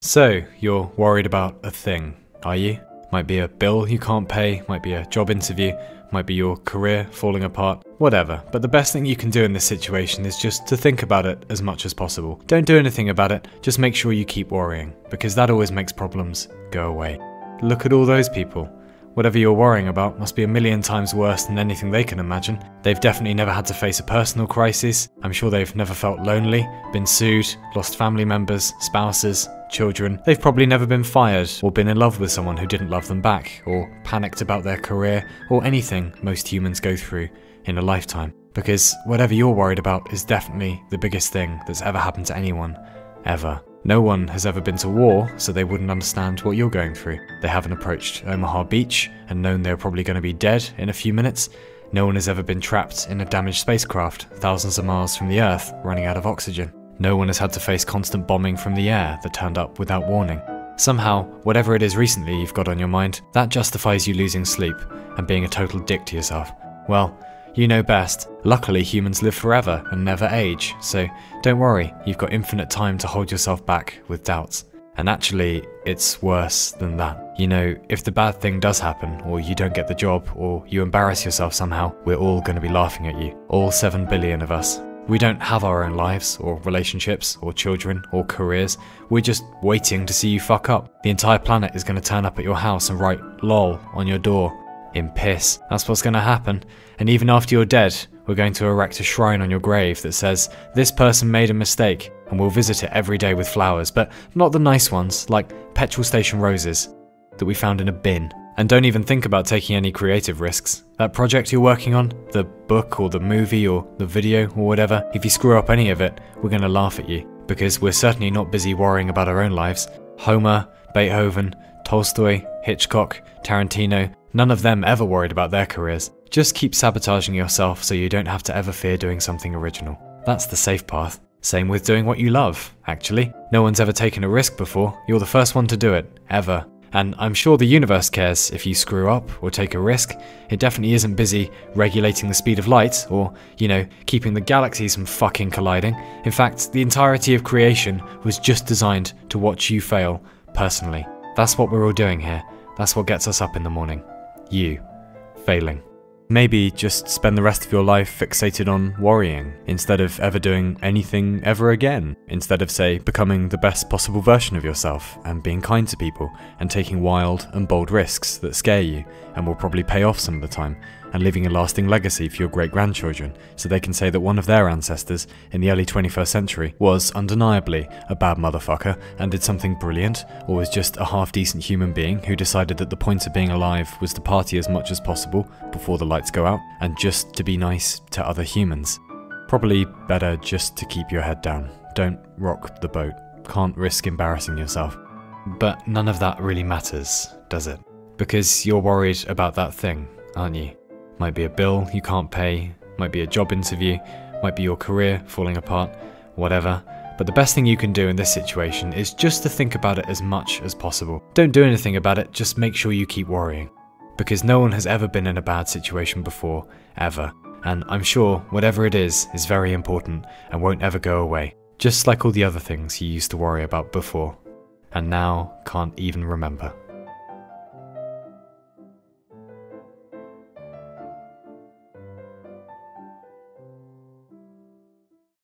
So, you're worried about a thing, are you? Might be a bill you can't pay, might be a job interview, might be your career falling apart, whatever. But the best thing you can do in this situation is just to think about it as much as possible. Don't do anything about it, just make sure you keep worrying, because that always makes problems go away. Look at all those people. Whatever you're worrying about must be a million times worse than anything they can imagine. They've definitely never had to face a personal crisis. I'm sure they've never felt lonely, been sued, lost family members, spouses, children. They've probably never been fired or been in love with someone who didn't love them back, or panicked about their career, or anything most humans go through in a lifetime. Because whatever you're worried about is definitely the biggest thing that's ever happened to anyone, ever. No one has ever been to war, so they wouldn't understand what you're going through. They haven't approached Omaha Beach and known they're probably going to be dead in a few minutes. No one has ever been trapped in a damaged spacecraft thousands of miles from the Earth, running out of oxygen. No one has had to face constant bombing from the air that turned up without warning. Somehow, whatever it is recently you've got on your mind, that justifies you losing sleep and being a total dick to yourself. Well, you know best. Luckily, humans live forever and never age, so don't worry, you've got infinite time to hold yourself back with doubts. And actually, it's worse than that. You know, if the bad thing does happen, or you don't get the job, or you embarrass yourself somehow, we're all going to be laughing at you. All 7 billion of us. We don't have our own lives, or relationships, or children, or careers. We're just waiting to see you fuck up. The entire planet is going to turn up at your house and write LOL on your door. In piss. That's what's going to happen. And even after you're dead, we're going to erect a shrine on your grave that says, this person made a mistake, and we'll visit it every day with flowers, but not the nice ones, like petrol station roses that we found in a bin. And don't even think about taking any creative risks. That project you're working on, the book or the movie or the video or whatever, if you screw up any of it, we're going to laugh at you, because we're certainly not busy worrying about our own lives. Homer, Beethoven, Tolstoy, Hitchcock, Tarantino, none of them ever worried about their careers. Just keep sabotaging yourself so you don't have to ever fear doing something original. That's the safe path. Same with doing what you love, actually. No one's ever taken a risk before. You're the first one to do it, ever. And I'm sure the universe cares if you screw up or take a risk. It definitely isn't busy regulating the speed of light or, you know, keeping the galaxies from fucking colliding. In fact, the entirety of creation was just designed to watch you fail, personally. That's what we're all doing here. That's what gets us up in the morning. You. Failing. Maybe just spend the rest of your life fixated on worrying, instead of ever doing anything ever again. Instead of, say, becoming the best possible version of yourself, and being kind to people, and taking wild and bold risks that scare you, and will probably pay off some of the time, and leaving a lasting legacy for your great-grandchildren, so they can say that one of their ancestors in the early 21st century was undeniably a bad motherfucker and did something brilliant, or was just a half-decent human being who decided that the point of being alive was to party as much as possible before the lights go out, and just to be nice to other humans. Probably better just to keep your head down. Don't rock the boat. Can't risk embarrassing yourself. But none of that really matters, does it? Because you're worried about that thing, aren't you? Might be a bill you can't pay, might be a job interview, might be your career falling apart, whatever. But the best thing you can do in this situation is just to think about it as much as possible. Don't do anything about it, just make sure you keep worrying. Because no one has ever been in a bad situation before, ever. And I'm sure whatever it is very important and won't ever go away. Just like all the other things you used to worry about before. And now can't even remember.